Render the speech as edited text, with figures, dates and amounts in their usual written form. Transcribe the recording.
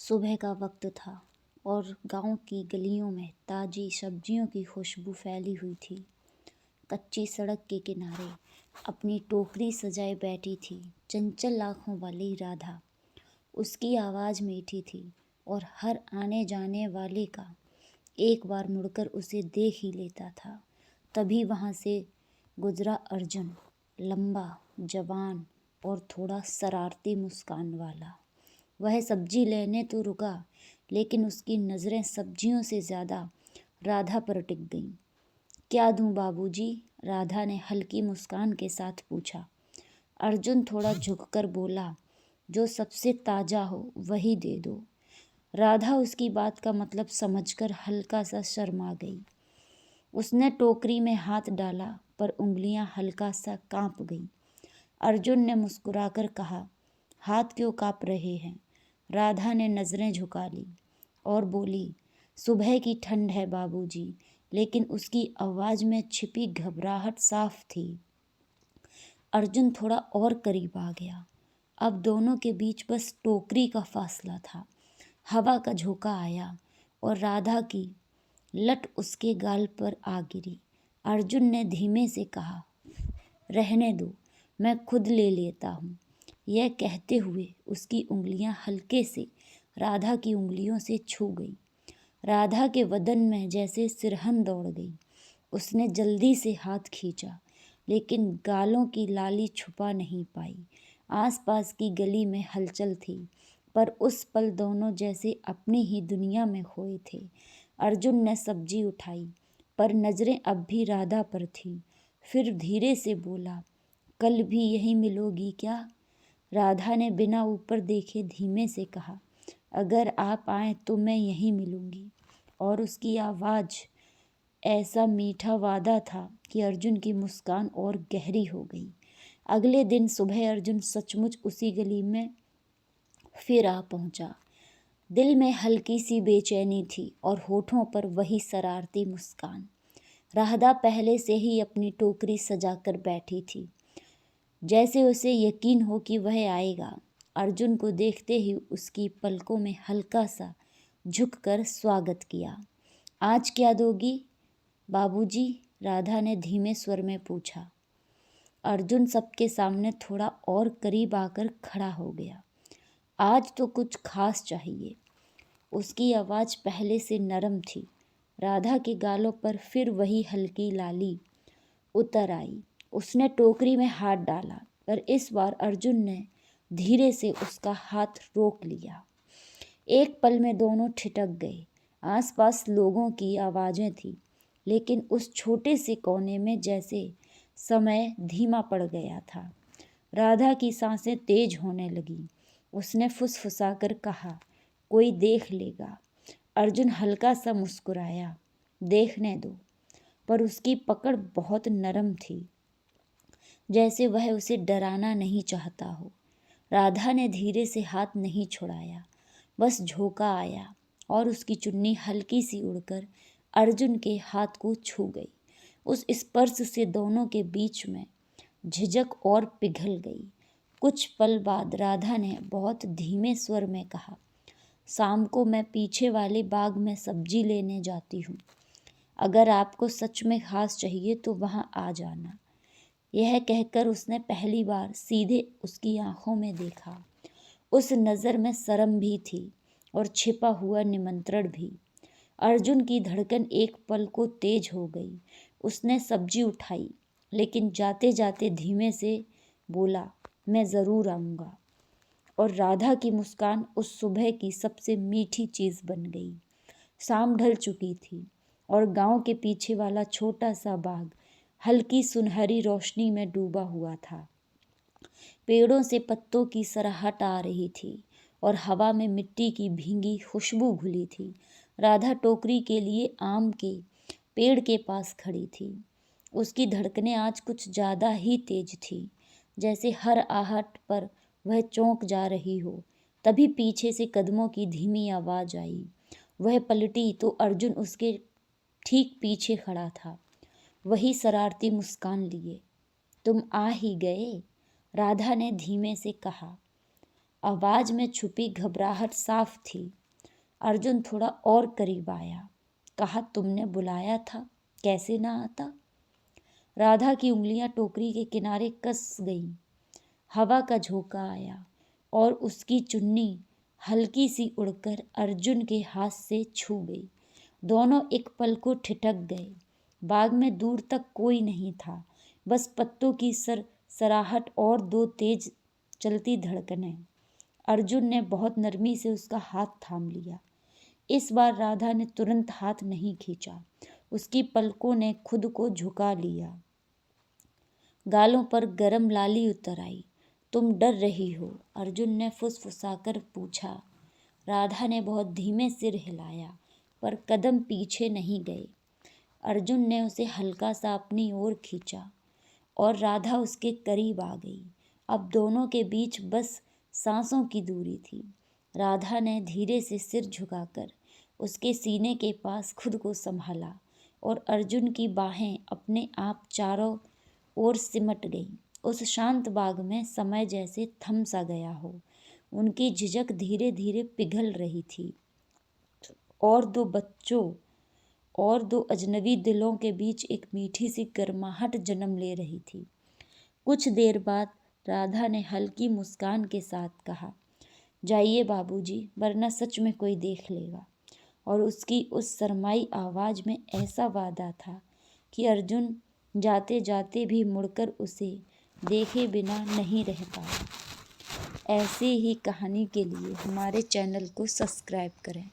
सुबह का वक्त था और गांव की गलियों में ताज़ी सब्जियों की खुशबू फैली हुई थी। कच्ची सड़क के किनारे अपनी टोकरी सजाए बैठी थी चंचल आँखों वाली राधा। उसकी आवाज़ मीठी थी और हर आने जाने वाले का एक बार मुड़कर उसे देख ही लेता था। तभी वहाँ से गुजरा अर्जुन, लंबा, जवान और थोड़ा शरारती मुस्कान वाला। वह सब्जी लेने तो रुका, लेकिन उसकी नज़रें सब्जियों से ज़्यादा राधा पर टिक गईं। क्या दूँ बाबूजी? राधा ने हल्की मुस्कान के साथ पूछा। अर्जुन थोड़ा झुककर बोला, जो सबसे ताज़ा हो वही दे दो। राधा उसकी बात का मतलब समझकर हल्का सा शर्मा गई। उसने टोकरी में हाथ डाला पर उंगलियां हल्का सा कांप गईं। अर्जुन ने मुस्कुराकर कहा, हाथ क्यों कांप रहे हैं? राधा ने नज़रें झुका ली और बोली, सुबह की ठंड है बाबूजी। लेकिन उसकी आवाज़ में छिपी घबराहट साफ थी। अर्जुन थोड़ा और करीब आ गया। अब दोनों के बीच बस टोकरी का फासला था। हवा का झोंका आया और राधा की लट उसके गाल पर आ गिरी। अर्जुन ने धीमे से कहा, रहने दो, मैं खुद ले लेता हूँ। यह कहते हुए उसकी उंगलियां हल्के से राधा की उंगलियों से छू गई। राधा के बदन में जैसे सिरहन दौड़ गई। उसने जल्दी से हाथ खींचा, लेकिन गालों की लाली छुपा नहीं पाई। आसपास की गली में हलचल थी, पर उस पल दोनों जैसे अपनी ही दुनिया में खोए थे। अर्जुन ने सब्जी उठाई, पर नज़रें अब भी राधा पर थीं। फिर धीरे से बोला, कल भी यहीं मिलोगी क्या? राधा ने बिना ऊपर देखे धीमे से कहा, अगर आप आए तो मैं यहीं मिलूंगी। और उसकी आवाज़ ऐसा मीठा वादा था कि अर्जुन की मुस्कान और गहरी हो गई। अगले दिन सुबह अर्जुन सचमुच उसी गली में फिर आ पहुंचा। दिल में हल्की सी बेचैनी थी और होठों पर वही शरारती मुस्कान। राधा पहले से ही अपनी टोकरी सजाकर बैठी थी, जैसे उसे यकीन हो कि वह आएगा। अर्जुन को देखते ही उसकी पलकों में हल्का सा झुककर स्वागत किया। आज क्या दोगी बाबूजी? राधा ने धीमे स्वर में पूछा। अर्जुन सबके सामने थोड़ा और करीब आकर खड़ा हो गया। आज तो कुछ खास चाहिए। उसकी आवाज़ पहले से नरम थी। राधा के गालों पर फिर वही हल्की लाली उतर आई। उसने टोकरी में हाथ डाला, पर इस बार अर्जुन ने धीरे से उसका हाथ रोक लिया। एक पल में दोनों ठिठक गए। आसपास लोगों की आवाज़ें थीं, लेकिन उस छोटे से कोने में जैसे समय धीमा पड़ गया था। राधा की सांसें तेज होने लगीं। उसने फुसफुसाकर कहा, कोई देख लेगा। अर्जुन हल्का सा मुस्कुराया, देखने दो। पर उसकी पकड़ बहुत नरम थी, जैसे वह उसे डराना नहीं चाहता हो। राधा ने धीरे से हाथ नहीं छुड़ाया, बस झोंका आया और उसकी चुन्नी हल्की सी उड़कर अर्जुन के हाथ को छू गई। उस स्पर्श से दोनों के बीच में झिझक और पिघल गई। कुछ पल बाद राधा ने बहुत धीमे स्वर में कहा, शाम को मैं पीछे वाले बाग में सब्जी लेने जाती हूँ। अगर आपको सच में खास चाहिए तो वहाँ आ जाना। यह कहकर उसने पहली बार सीधे उसकी आंखों में देखा। उस नज़र में शर्म भी थी और छिपा हुआ निमंत्रण भी। अर्जुन की धड़कन एक पल को तेज हो गई। उसने सब्जी उठाई, लेकिन जाते जाते धीमे से बोला, मैं ज़रूर आऊँगा। और राधा की मुस्कान उस सुबह की सबसे मीठी चीज़ बन गई। शाम ढल चुकी थी और गांव के पीछे वाला छोटा सा बाग हल्की सुनहरी रोशनी में डूबा हुआ था। पेड़ों से पत्तों की सरहट आ रही थी और हवा में मिट्टी की भींगी खुशबू घुली थी। राधा टोकरी के लिए आम के पेड़ के पास खड़ी थी। उसकी धड़कनें आज कुछ ज़्यादा ही तेज थी, जैसे हर आहट पर वह चौंक जा रही हो। तभी पीछे से कदमों की धीमी आवाज़ आई। वह पलटी तो अर्जुन उसके ठीक पीछे खड़ा था, वही शरारती मुस्कान लिए। तुम आ ही गए, राधा ने धीमे से कहा। आवाज में छुपी घबराहट साफ थी। अर्जुन थोड़ा और करीब आया। कहा, तुमने बुलाया था, कैसे ना आता। राधा की उंगलियां टोकरी के किनारे कस गईं। हवा का झोंका आया और उसकी चुन्नी हल्की सी उड़कर अर्जुन के हाथ से छू गई। दोनों एक पल को ठिठक गए। बाग में दूर तक कोई नहीं था, बस पत्तों की सराहट और दो तेज चलती धड़कनें। अर्जुन ने बहुत नरमी से उसका हाथ थाम लिया। इस बार राधा ने तुरंत हाथ नहीं खींचा। उसकी पलकों ने खुद को झुका लिया। गालों पर गरम लाली उतर आई। तुम डर रही हो? अर्जुन ने फुसफुसाकर पूछा। राधा ने बहुत धीमे सिर हिलाया, पर कदम पीछे नहीं गए। अर्जुन ने उसे हल्का सा अपनी ओर खींचा और राधा उसके करीब आ गई। अब दोनों के बीच बस सांसों की दूरी थी। राधा ने धीरे से सिर झुकाकर उसके सीने के पास खुद को संभाला और अर्जुन की बाहें अपने आप चारों ओर सिमट गईं। उस शांत बाग में समय जैसे थम सा गया हो। उनकी झिझक धीरे धीरे पिघल रही थी और दो अजनबी दिलों के बीच एक मीठी सी गर्माहट जन्म ले रही थी। कुछ देर बाद राधा ने हल्की मुस्कान के साथ कहा, जाइए बाबूजी, वरना सच में कोई देख लेगा। और उसकी उस शर्माई आवाज़ में ऐसा वादा था कि अर्जुन जाते जाते भी मुड़कर उसे देखे बिना नहीं रह पाया। ऐसे ही कहानी के लिए हमारे चैनल को सब्सक्राइब करें।